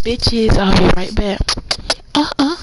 bitches. I'll be right back. Uh-uh.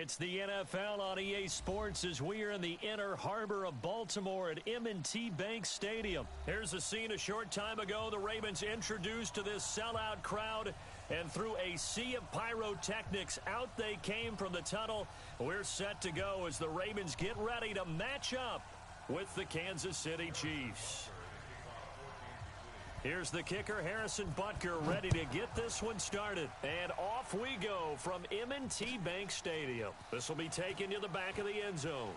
It's the NFL on EA Sports as we are in the inner harbor of Baltimore at M&T Bank Stadium. Here's a scene a short time ago. The Ravens introduced to this sellout crowd, and through a sea of pyrotechnics, out they came from the tunnel. We're set to go as the Ravens get ready to match up with the Kansas City Chiefs. Here's the kicker, Harrison Butker, ready to get this one started. And off we go from M&T Bank Stadium. This will be taken to the back of the end zone.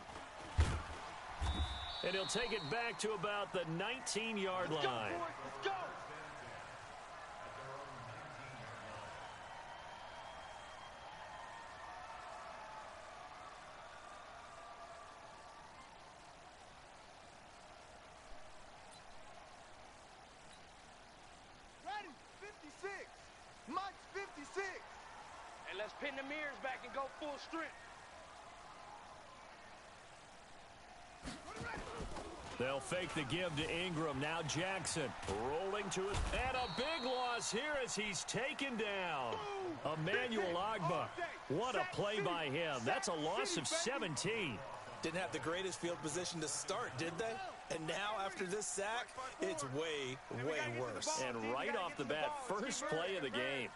And he'll take it back to about the 19-yard line. Let's go! Ready, 56. Mike's 56. And let's pin the mirrors back and go full strength. They'll fake the give to Ingram. Now Jackson rolling to his... And a big loss here as he's taken down. Emmanuel Ogbah. What a play by him. That's a loss of 17. Didn't have the greatest field position to start, did they? And now after this sack, it's way, way worse. And right off the bat, first play of the game.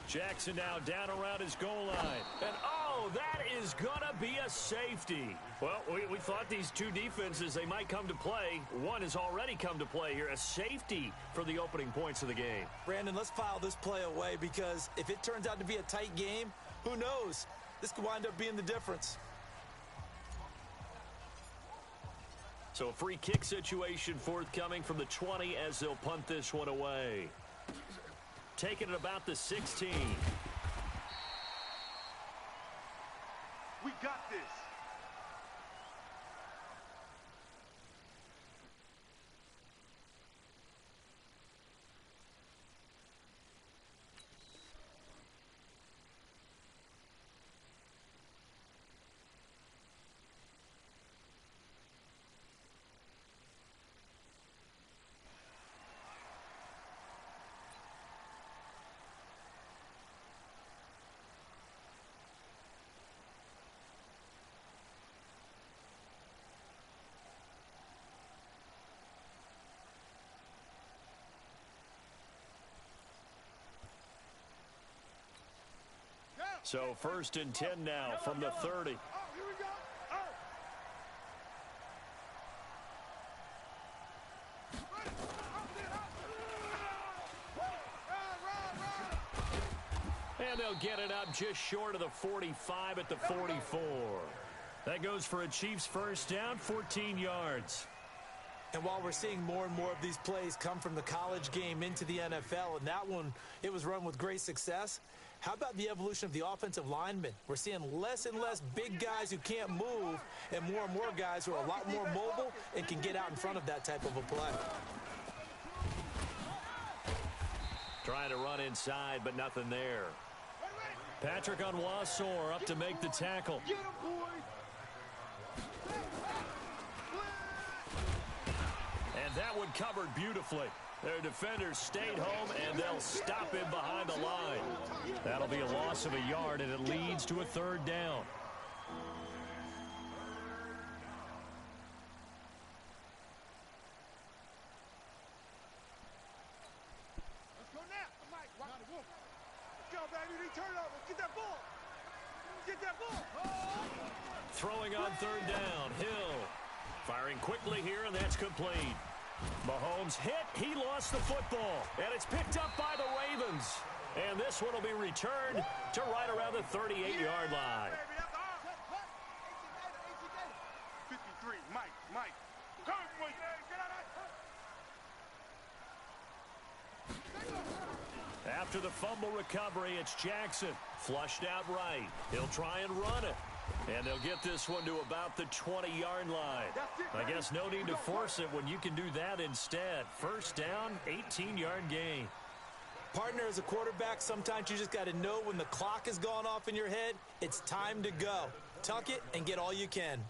Jackson now down around his goal line. And, oh, that is going to be a safety. Well, we thought these two defenses, they might come to play. One has already come to play here. A safety for the opening points of the game. Brandon, let's file this play away because if it turns out to be a tight game, who knows? This could wind up being the difference. So a free kick situation forthcoming from the 20 as they'll punt this one away. Taking it about the 16. We got this. So first and 10 now from the 30. Oh, here we go. And they'll get it up just short of the 45 at the 44. That goes for a Chiefs first down, 14 yards. And while we're seeing more and more of these plays come from the college game into the NFL, and that one, it was run with great success, how about the evolution of the offensive linemen? We're seeing less and less big guys who can't move and more guys who are a lot more mobile and can get out in front of that type of a play. Trying to run inside, but nothing there. Patrick Onwuasor up to make the tackle. Get him, boy. And that one covered beautifully. Their defenders stayed home, and they'll stop him behind the line. That'll be a loss of a yard, and it leads to a third down. Let's go now. Mike, let's go, baby. Turn it over. Get that ball. Get that ball. Throwing on third down, Hill. Firing quickly here, and that's complete. Mahomes hit. He lost the football, and it's picked up by the Ravens. And this one will be returned to right around the 38-yard line. 53, Mike. Come on, get out After the fumble recovery, it's Jackson. Flushed out right. He'll try and run it. And they'll get this one to about the 20-yard line. I guess no need to force it when you can do that instead. First down, 18-yard gain. Partner, as a quarterback, sometimes you just got to know when the clock has gone off in your head, it's time to go. Tuck it and get all you can.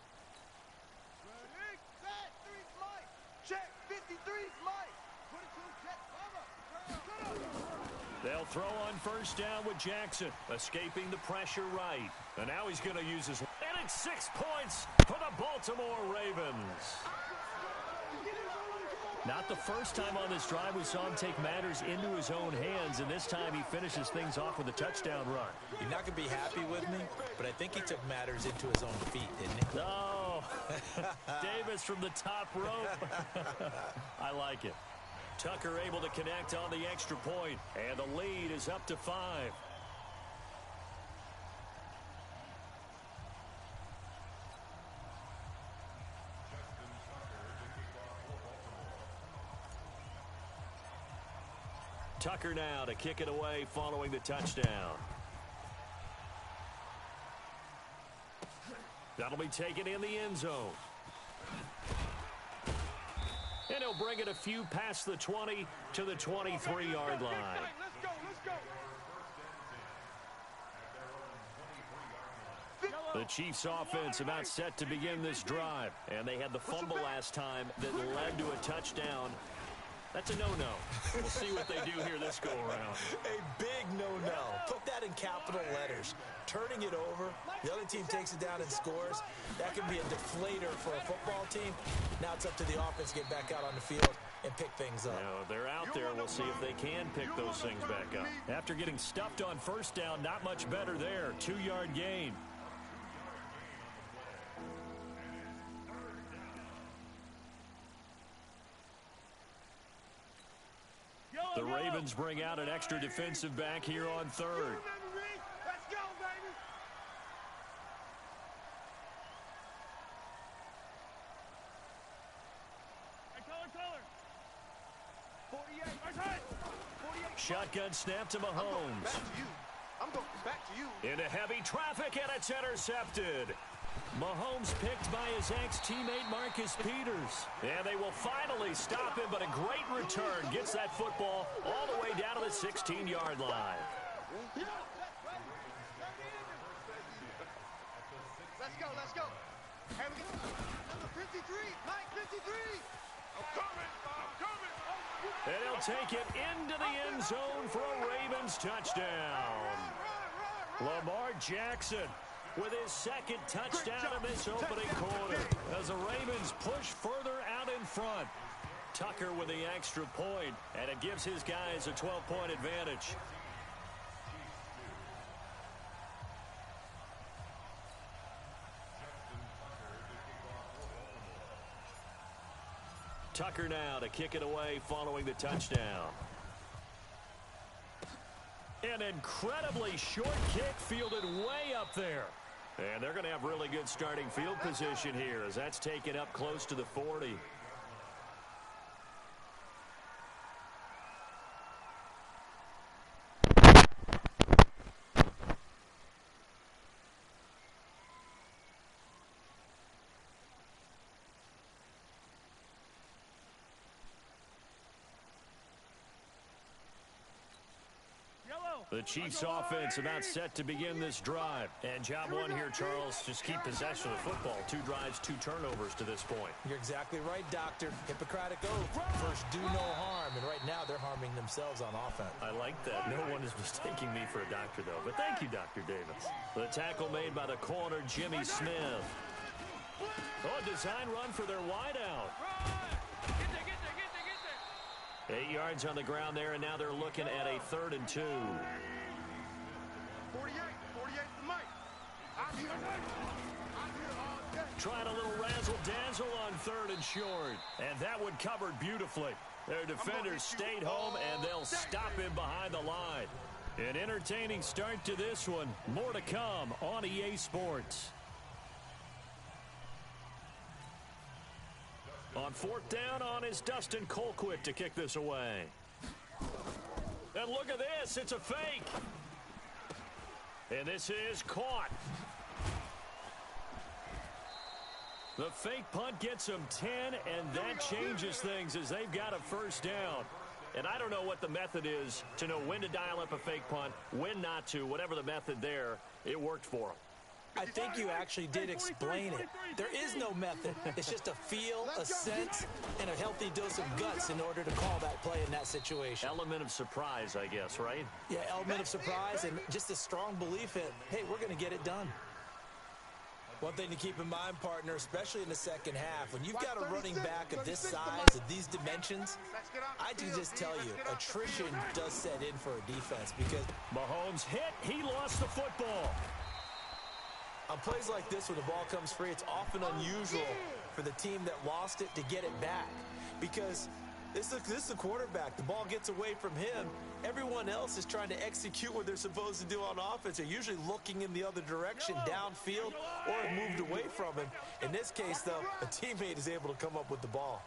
Ready, set, 3's Mike. Check, 53's Mike. 22, check, cover. They'll throw on first down with Jackson, escaping the pressure right. And now he's going to use his... And it's 6 points for the Baltimore Ravens. Not the first time on this drive we saw him take matters into his own hands, and this time he finishes things off with a touchdown run. You're not going to be happy with me, but I think he took matters into his own feet, didn't he? Oh, Davis from the top rope. I like it. Tucker able to connect on the extra point, and the lead is up to 5. Tucker now to kick it away following the touchdown. That'll be taken in the end zone. And he'll bring it a few past the 20 to the 23-yard line. Let's go, let's go. The Chiefs offense about set to begin this drive. And they had the fumble last time that led to a touchdown. That's a no-no. We'll see what they do here this go-around. A big no-no. Put that in capital letters. Turning it over, the other team takes it down and scores. That can be a deflator for a football team. Now it's up to the offense to get back out on the field and pick things up. Now, if they're out there, we'll see if they can pick those things back up. After getting stuffed on first down, not much better there. 2-yard gain. The Ravens bring out an extra defensive back here on third. Let's go, baby. Hey, color. 48. 48. Shotgun snap to Mahomes. Back to you. I'm going back to you. Into heavy traffic, and it's intercepted. Mahomes picked by his ex-teammate Marcus Peters. And they will finally stop him, but a great return gets that football all the way down to the 16-yard line. Let's go. Hey, number 53, Mike 53. I'm coming. And he'll take it into the end zone for a Ravens touchdown. Lamar Jackson with his second touchdown in this opening quarter as the Ravens push further out in front. Tucker with the extra point, and it gives his guys a 12-point advantage. Tucker now to kick it away following the touchdown. An incredibly short kick fielded way up there. And they're going to have really good starting field position here as that's taken up close to the 40. The Chiefs offense about set to begin this drive. And job one here, Charles, just keep possession of the football. 2 drives, 2 turnovers to this point. You're exactly right, Doctor. Hippocratic oath. First, do no harm. And right now, they're harming themselves on offense. I like that. No one is mistaking me for a doctor, though. But thank you, Dr. Davis. The tackle made by the corner, Jimmy Smith. Oh, a design run for their wideout. Get there. 8 yards on the ground there, and now they're looking at a 3rd and 2. 48 for Mike. I'm here all day. Trying a little razzle-dazzle on 3rd and short. And that one covered beautifully. Their defenders stayed home, and they'll stop him behind the line. An entertaining start to this one. More to come on EA Sports. On 4th down on is Dustin Colquitt to kick this away. And look at this. It's a fake. And this is caught. The fake punt gets them 10, and that changes things as they've got a 1st down. And I don't know what the method is to know when to dial up a fake punt, when not to, whatever the method there, it worked for them. I think you actually did explain it. There is no method. It's just a feel, a sense, and a healthy dose of guts in order to call that play in that situation. Element of surprise, I guess, right? Yeah, element of surprise and just a strong belief in, hey, we're going to get it done. One thing to keep in mind, partner, especially in the second half, when you've got a running back of this size, of these dimensions, I can just tell you, attrition does set in for a defense because Mahomes hit, he lost the football. on plays like this, when the ball comes free, it's often unusual for the team that lost it to get it back because this is the quarterback. The ball gets away from him. Everyone else is trying to execute what they're supposed to do on offense. They're usually looking in the other direction, downfield, or have moved away from him. In this case, though, a teammate is able to come up with the ball.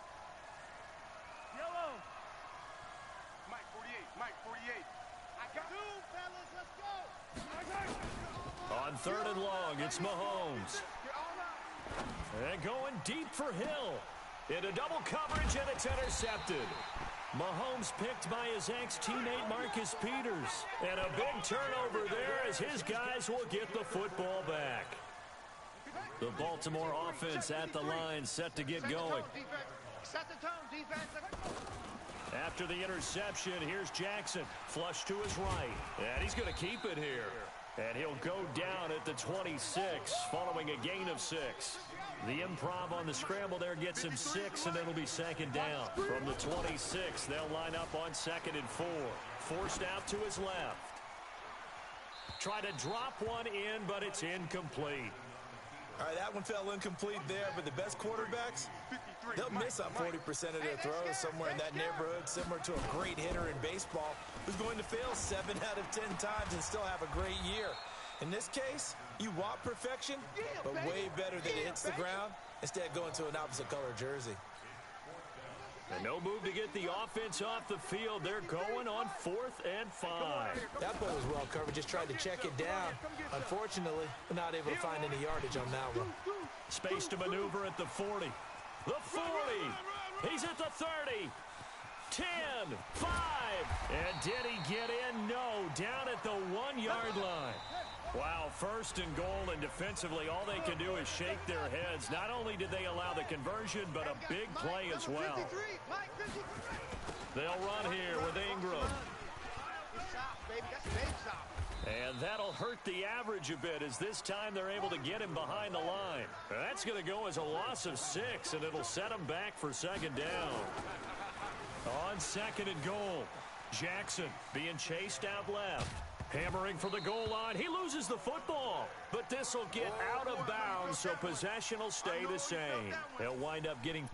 Mike 48, Mike 48. I got two, fellas, let's go. On third and long, it's Mahomes. And going deep for Hill. Into double coverage, and it's intercepted. Mahomes picked by his ex-teammate Marcus Peters. And a big turnover there as his guys will get the football back. The Baltimore offense at the line, set to get going. Set the tone, defense. After the interception, here's Jackson. Flush to his right. And he's going to keep it here. And he'll go down at the 26, following a gain of 6. The improv on the scramble there gets him 6, and it'll be second down. From the 26, they'll line up on 2nd and 4. Forced out to his left. Try to drop one in, but it's incomplete. All right, that one fell incomplete there, but the best quarterbacks, they'll miss on 40% of their throws somewhere in that neighborhood, similar to a great hitter in baseball who's going to fail 7 out of 10 times and still have a great year. In this case, you want perfection, but way better than it hits the ground, instead going to an opposite color jersey. And no move to get the offense off the field. They're going on 4th and 5. That play was well covered, just tried to check it down. Unfortunately, not able to find any yardage on that one. Space to maneuver at the 40. The 40. He's at the 30. 10, 5. And did he get in? No, down at the 1-yard line. Wow, 1st and goal, and defensively all they can do is shake their heads. Not only did they allow the conversion, but a big play as well. They'll run here with Ingram. And that'll hurt the average a bit as this time they're able to get him behind the line. That's going to go as a loss of 6, and it'll set him back for second down. On 2nd and goal, Jackson being chased out left. Hammering for the goal line. He loses the football. But this will get out of bounds, so possession will stay the same. They'll wind up getting...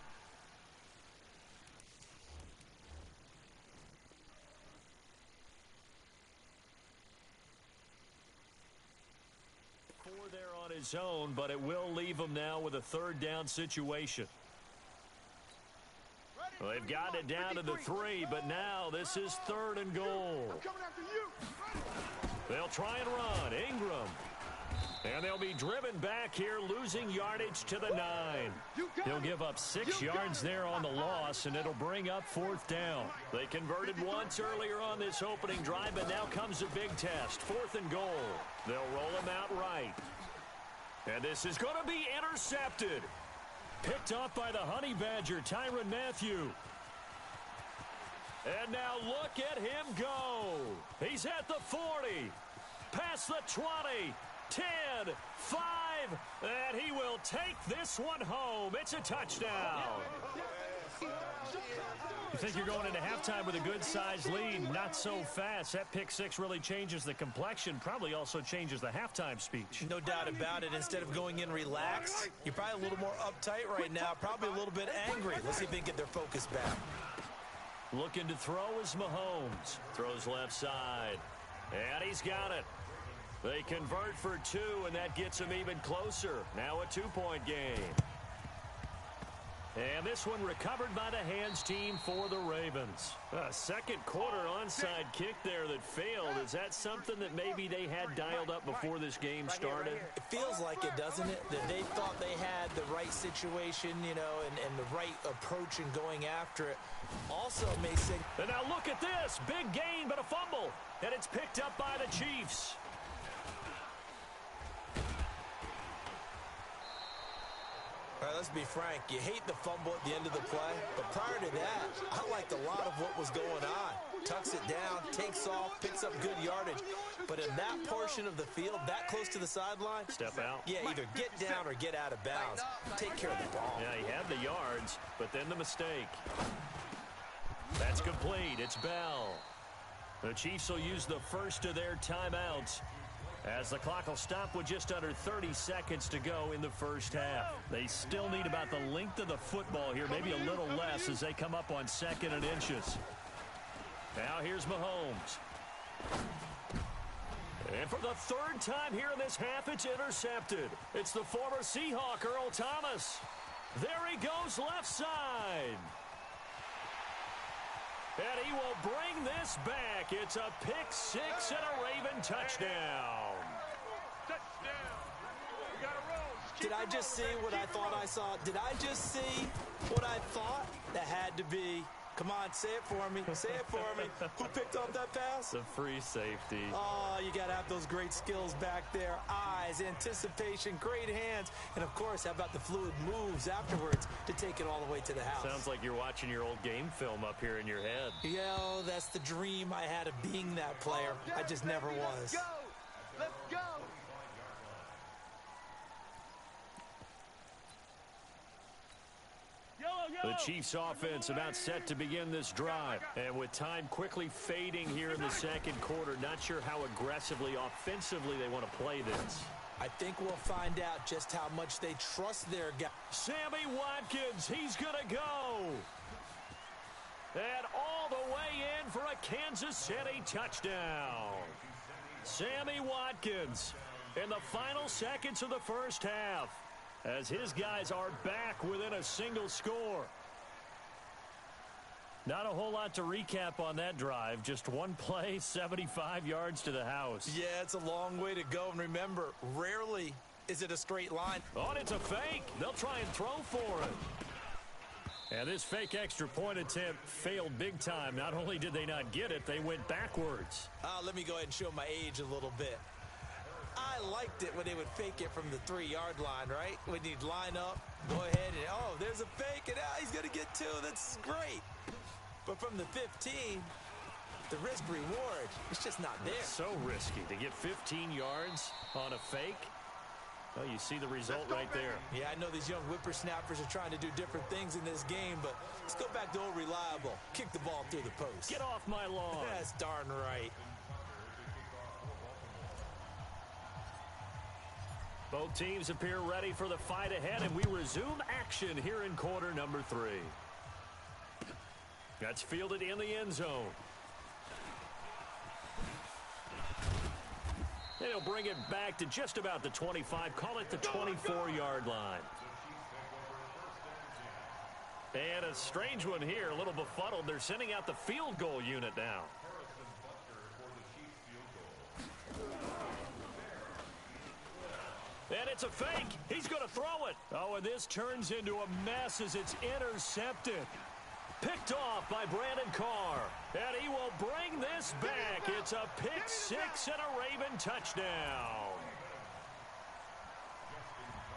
there on his own, but it will leave him now with a 3rd down situation. Well, they've got it down to the 3, but now this is 3rd and goal. They'll try and run. Ingram. And they'll be driven back here, losing yardage to the 9. He'll give up 6 yards there on the loss, and it'll bring up 4th down. They converted once earlier on this opening drive, but now comes a big test. 4th and goal. They'll roll him out right. And this is going to be intercepted. Picked off by the Honey Badger, Tyrann Mathieu. And now look at him go. He's at the 40. Past the 20. 10, 5, and he will take this one home. It's a touchdown. You think you're going into halftime with a good-sized lead? Not so fast. That pick 6 really changes the complexion, probably also changes the halftime speech. No doubt about it. Instead of going in relaxed, you're probably a little more uptight right now, probably a little bit angry. Let's see if they can get their focus back. Looking to throw is Mahomes. Throws left side. And he's got it. They convert for 2, and that gets them even closer. Now a 2-point game. And this one recovered by the hands team for the Ravens. A second quarter onside kick there that failed. Is that something that maybe they had dialed up before this game started? It feels like it, doesn't it? That they thought they had the right situation, you know, and the right approach in going after it. Also may say... And now look at this. Big gain, but a fumble. And it's picked up by the Chiefs. All right, let's be frank. You hate the fumble at the end of the play, but prior to that, I liked a lot of what was going on. Tucks it down, takes off, picks up good yardage. But in that portion of the field, that close to the sideline, step out. Yeah, either get down or get out of bounds. Take care of the ball. Yeah, he had the yards, but then the mistake. That's complete. It's Bell. The Chiefs will use the first of their timeouts as the clock will stop with just under 30 seconds to go in the first half. They still need about the length of the football here, maybe a little less as they come up on 2nd and inches. Now here's Mahomes. And for the 3rd time here in this half, it's intercepted. It's the former Seahawk, Earl Thomas. There he goes left side. And he will bring this back. It's a pick 6 and a Raven touchdown. Did I just see what I thought I saw? Did I just see what I thought? That had to be. Come on, say it for me. Say it for me. Who picked up that pass? The free safety. Oh, you got to have those great skills back there. Eyes, anticipation, great hands. And, of course, how about the fluid moves afterwards to take it all the way to the house? Sounds like you're watching your old game film up here in your head. Yeah, that's the dream I had of being that player. I just never was. Let's go. Let's go. The Chiefs offense about set to begin this drive. And with time quickly fading here in the 2nd quarter, not sure how aggressively, offensively they want to play this. I think we'll find out just how much they trust their guy. Sammy Watkins, he's going to go. And all the way in for a Kansas City touchdown. Sammy Watkins in the final seconds of the first half, as his guys are back within a single score. Not a whole lot to recap on that drive. Just one play, 75 yards to the house. Yeah, it's a long way to go. And remember, rarely is it a straight line. Oh, and it's a fake. They'll try and throw for it. And this fake extra point attempt failed big time. Not only did they not get it, they went backwards. Let me go ahead and show my age a little bit. I liked it when they would fake it from the 3-yard line, right? When you'd line up, go ahead and, oh, there's a fake, and he's going to get 2. That's great. But from the 15, the risk-reward, it's just not there. So risky to get 15 yards on a fake. Well, you see the result right there. Yeah, I know these young whippersnappers are trying to do different things in this game, but let's go back to old reliable. Kick the ball through the post. Get off my lawn. That's darn right. Both teams appear ready for the fight ahead, and we resume action here in quarter number 3. That's fielded in the end zone. And he'll bring it back to just about the 25, call it the 24-yard line. And a strange one here, a little befuddled. They're sending out the field goal unit now. And it's a fake. He's going to throw it. Oh, and this turns into a mess as it's intercepted. Picked off by Brandon Carr. And he will bring this back. It's a pick 6 and a Raven touchdown.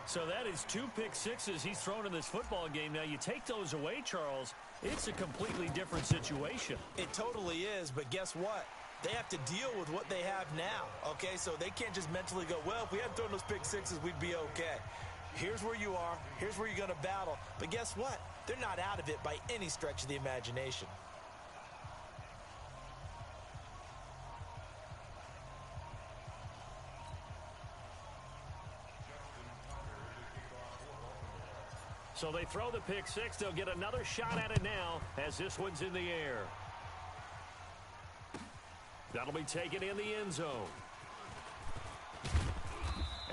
So that is 2 pick sixes he's thrown in this football game. Now, you take those away, Charles, it's a completely different situation. It totally is, but guess what? They have to deal with what they have now, okay? So they can't just mentally go, well, if we hadn't thrown those pick sixes, we'd be okay. Here's where you are. Here's where you're going to battle. But guess what? They're not out of it by any stretch of the imagination. So they throw the pick 6. They'll get another shot at it now as this one's in the air. That'll be taken in the end zone.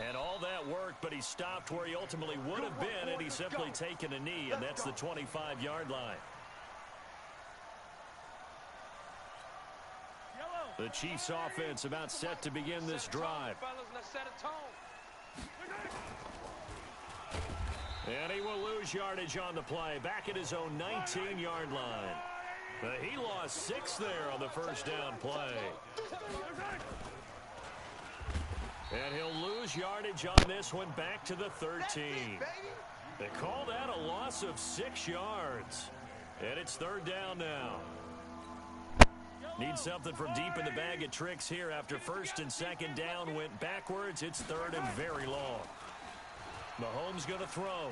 And all that worked, but he stopped where he ultimately would have been, and he's simply taken a knee, and that's the 25-yard line. The Chiefs offense about set to begin this drive. And he will lose yardage on the play, back at his own 19-yard line. He lost 6 there on the first down play. And he'll lose yardage on this one, back to the 13. They call that a loss of 6 yards. And it's third down now. Need something from deep in the bag of tricks here after first and second down went backwards. It's third and very long. Mahomes going to throw.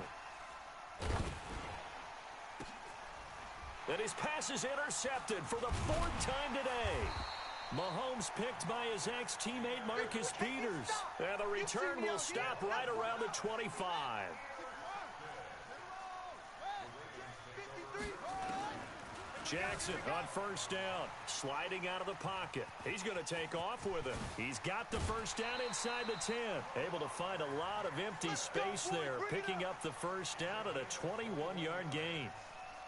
And his pass is intercepted for the 4th time today. Mahomes picked by his ex-teammate Marcus Peters. And the return will stop right around the 25. Jackson on first down, sliding out of the pocket. He's going to take off with it. He's got the first down inside the 10. Able to find a lot of empty space there, picking up the first down at a 21-yard gain.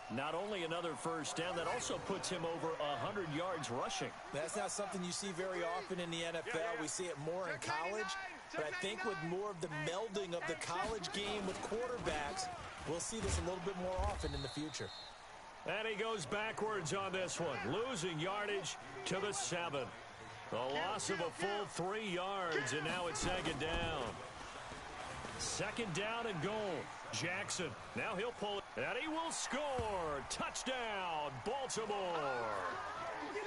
Not only another first down, that also puts him over 100 yards rushing. That's not something you see very often in the NFL. We see it more in college. But I think with more of the melding of the college game with quarterbacks, we'll see this a little bit more often in the future. And he goes backwards on this one, losing yardage to the 7. A loss of a full 3 yards, and now it's second down. Second down and goal. Jackson, now he'll pull it, and he will score. Touchdown, Baltimore.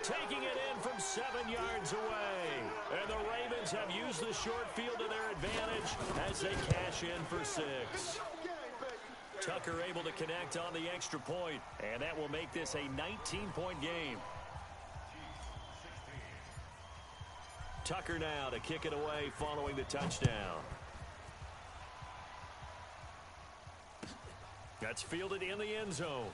Taking it in from 7 yards away. And the Ravens have used the short field to their advantage as they cash in for 6. Tucker able to connect on the extra point, and that will make this a 19-point game. Tucker now to kick it away following the touchdown. That's fielded in the end zone.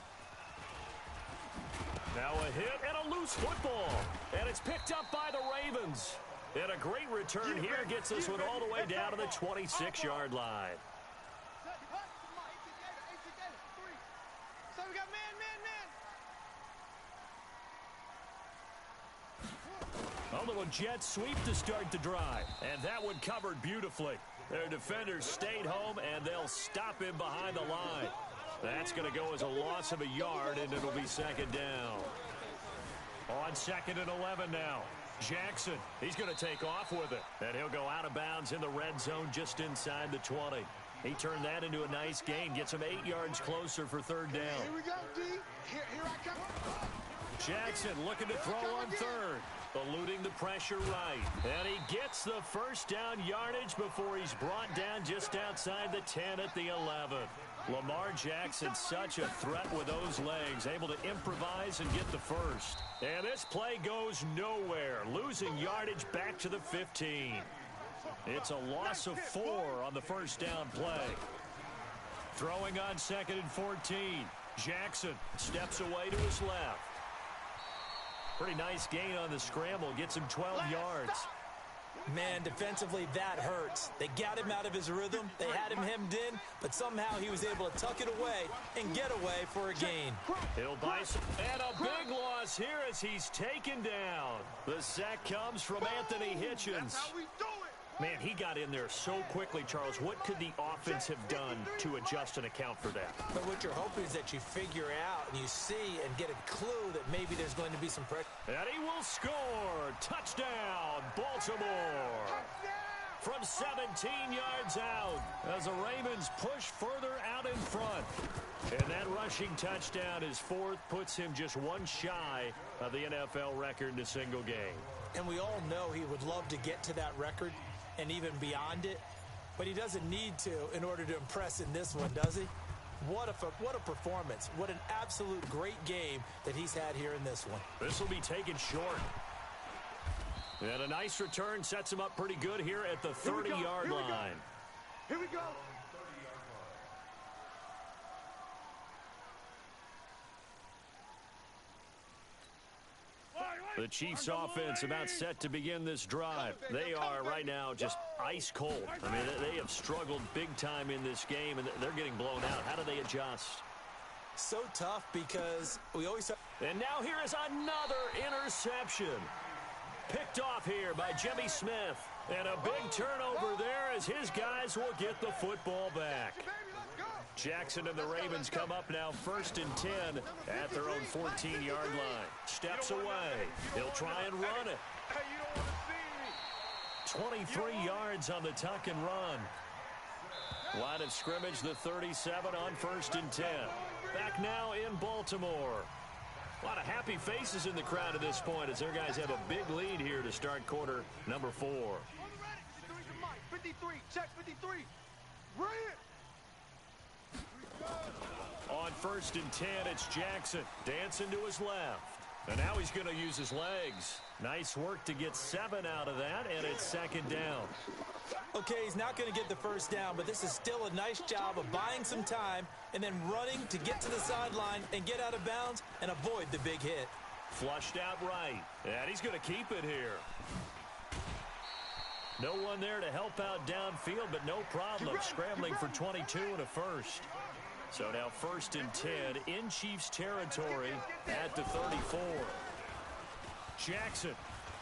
Now a hit and a loose football, and it's picked up by the Ravens. And a great return here gets this one all the way down to the 26-yard line. So we got man. A little jet sweep to start the drive, and that one covered beautifully. Their defenders stayed home, and they'll stop him behind the line. That's going to go as a loss of a yard, and it'll be second down. On 2nd and 11 now. Jackson, he's going to take off with it, and he'll go out of bounds in the red zone just inside the 20. He turned that into a nice gain, gets him 8 yards closer for third down. Here we go, D. Here I come. Jackson looking to throw on third, eluding the pressure right. And he gets the first down yardage before he's brought down just outside the 10 at the 11. Lamar Jackson, such a threat with those legs, able to improvise and get the first. And this play goes nowhere, losing yardage back to the 15. It's a loss of 4 on the first down play. Throwing on 2nd and 14. Jackson steps away to his left. Pretty nice gain on the scramble. Gets him 12 yards. Man, defensively, that hurts. They got him out of his rhythm. They had him hemmed in, but somehow he was able to tuck it away and get away for a gain. He'll buy some, and a big loss here as he's taken down. The sack comes from Anthony Hitchens. Man, he got in there so quickly, Charles. What could the offense have done to adjust and account for that? But what you're hoping is that you figure out and you see and get a clue that maybe there's going to be some pressure. And he will score. Touchdown, Baltimore. From 17 yards out as the Ravens push further out in front. And that rushing touchdown, his 4th, puts him just 1 shy of the NFL record in a single game. And we all know he would love to get to that record and even beyond it, but he doesn't need to in order to impress in this one, does he? What a performance. What an absolute great game that he's had here in this one. This will be taken short. And a nice return sets him up pretty good here at the 30-yard line. Here we go. The Chiefs offense about set to begin this drive. They are right now just ice cold. I mean, they have struggled big time in this game, and they're getting blown out. How do they adjust? So tough because we always have... And now here is another interception. Picked off here by Jimmy Smith. And a big turnover there as his guys will get the football back. Jackson and the Ravens come up now 1st and 10 at their own 14-yard line. Steps away. He'll try and run it. 23 yards on the tuck and run. Line of scrimmage, the 37 on 1st and 10. Back now in Baltimore. A lot of happy faces in the crowd at this point as their guys have a big lead here to start quarter number 4. 53, check 53. Bring it. On 1st and 10, it's Jackson dancing to his left. And now he's going to use his legs. Nice work to get 7 out of that, and it's 2nd down. Okay, he's not going to get the first down, but this is still a nice job of buying some time and then running to get to the sideline and get out of bounds and avoid the big hit. Flushed out right, and he's going to keep it here. No one there to help out downfield, but no problem scrambling for 22 and a first. So now 1st and 10 in Chiefs territory at the 34. Jackson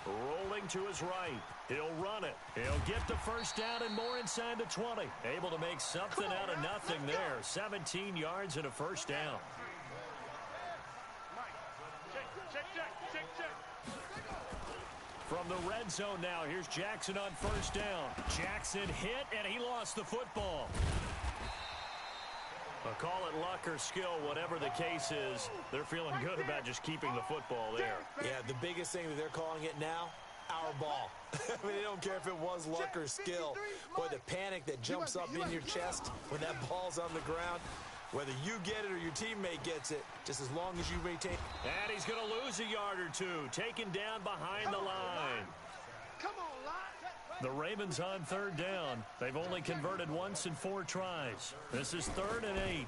rolling to his right. He'll run it. He'll get the first down and more inside the 20. Able to make something out of nothing there. 17 yards and a first down. From the red zone now, here's Jackson on 1st down. Jackson hit, and he lost the football. Call it luck or skill, whatever the case is. They're feeling good about just keeping the football there. Yeah, the biggest thing that they're calling it now, our ball. I mean, they don't care if it was luck or skill. Boy, the panic that jumps up in your chest when that ball's on the ground, whether you get it or your teammate gets it, just as long as you maintain. And he's going to lose a yard or two, taken down behind the line. Come on, line. The Ravens on 3rd down. They've only converted once in 4 tries. This is 3rd and 8.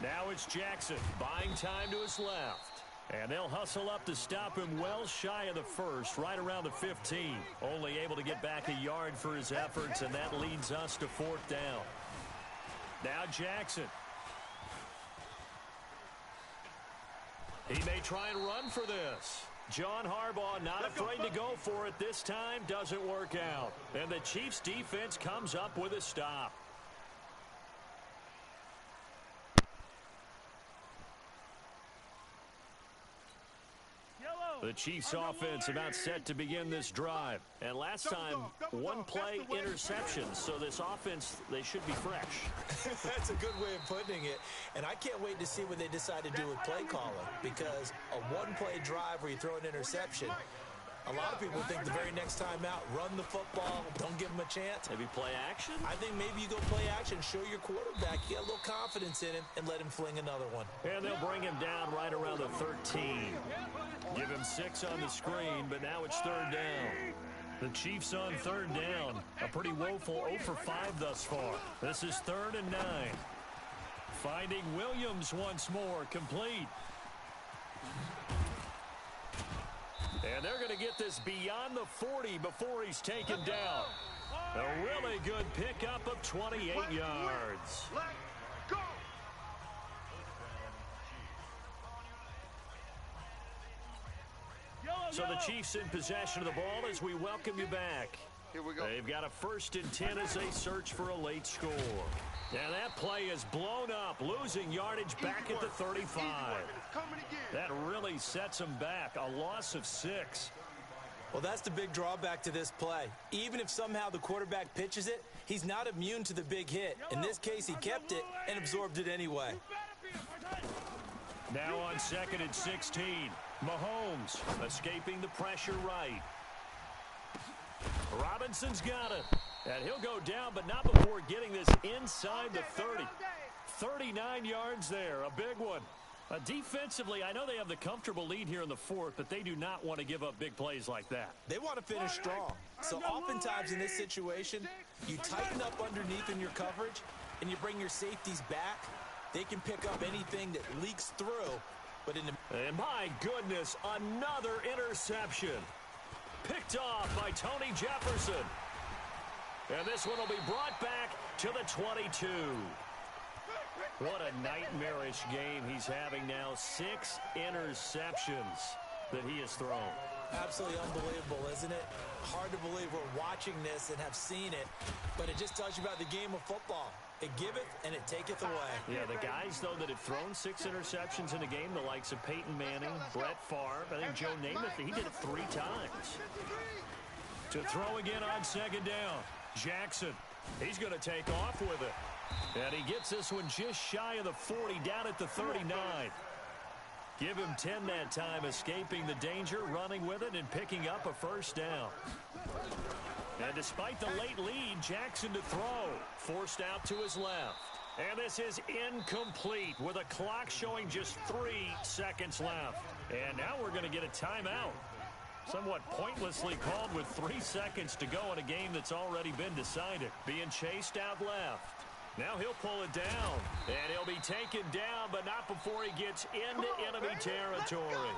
Now it's Jackson buying time to his left. And they'll hustle up to stop him well shy of the first, right around the 15. Only able to get back a yard for his efforts, and that leads us to 4th down. Now Jackson. He may try and run for this. John Harbaugh not afraid to go for it this time. Doesn't work out. And the Chiefs defense comes up with a stop. The Chiefs offense about set to begin this drive. And last time, one play interception. So this offense, they should be fresh. That's a good way of putting it. And I can't wait to see what they decide to do with play calling. Because a one-play drive where you throw an interception, a lot of people think the very next time out, run the football, don't give him a chance. Maybe play action? I think maybe you go play action, show your quarterback, get a little confidence in him, and let him fling another one. And they'll bring him down right around the 13. Give him 6 on the screen, but now it's 3rd down. The Chiefs on 3rd down. A pretty woeful 0 for 5 thus far. This is 3rd and 9. Finding Williams once more, complete. And they're going to get this beyond the 40 before he's taken down. A really good pickup of 28 yards. So the Chiefs in possession of the ball as we welcome you back. Here we go. They've got a 1st and 10 as they search for a late score. And that play is blown up, losing yardage back at the 35. That really sets them back, a loss of 6. Well, that's the big drawback to this play. Even if somehow the quarterback pitches it, he's not immune to the big hit. In this case, he kept it and absorbed it anyway. Now on 2nd and 16. Mahomes escaping the pressure right. Robinson's got it. And he'll go down, but not before getting this inside the 30. 39 yards there, a big one. Defensively, I know they have the comfortable lead here in the 4th, but they do not want to give up big plays like that. They want to finish strong. So oftentimes in this situation, you tighten up underneath in your coverage, and you bring your safeties back. They can pick up anything that leaks through. But in the... And my goodness, another interception. Picked off by Tony Jefferson. And this one will be brought back to the 22. What a nightmarish game he's having now. 6 interceptions that he has thrown. Absolutely unbelievable, isn't it? Hard to believe we're watching this and have seen it, but it just tells you about the game of football. It giveth and it taketh away. Yeah, the guys, though, that have thrown 6 interceptions in a game, the likes of Peyton Manning, Brett Favre, I think Joe Namath, he did it 3 times. To throw again on 2nd down. Jackson He's going to take off with it. And he gets this one just shy of the 40, down at the 39. Give him 10 that time, escaping the danger, running with it, and picking up a first down. And despite the late lead, Jackson to throw. Forced out to his left. And this is incomplete with a clock showing just 3 seconds left. And now we're going to get a timeout. Somewhat pointlessly called with 3 seconds to go in a game that's already been decided. Being chased out left. Now he'll pull it down. And he'll be taken down, but not before he gets into enemy territory.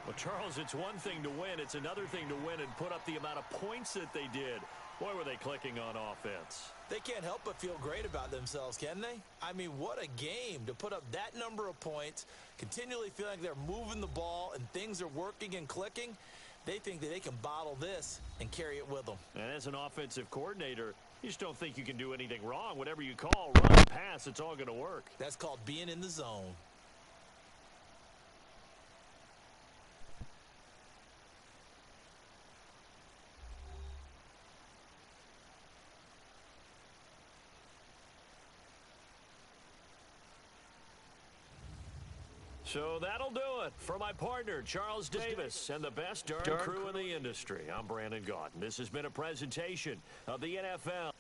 Well, Charles, it's one thing to win. It's another thing to win and put up the amount of points that they did. Boy, were they clicking on offense. They can't help but feel great about themselves, can they? I mean, what a game to put up that number of points, continually feeling like they're moving the ball and things are working and clicking. They think that they can bottle this and carry it with them. And as an offensive coordinator, you just don't think you can do anything wrong. Whatever you call, run, pass, it's all going to work. That's called being in the zone. So that'll do it for my partner, Charles Davis, and the best darn crew in the industry. I'm Brandon Gaudin. This has been a presentation of the NFL.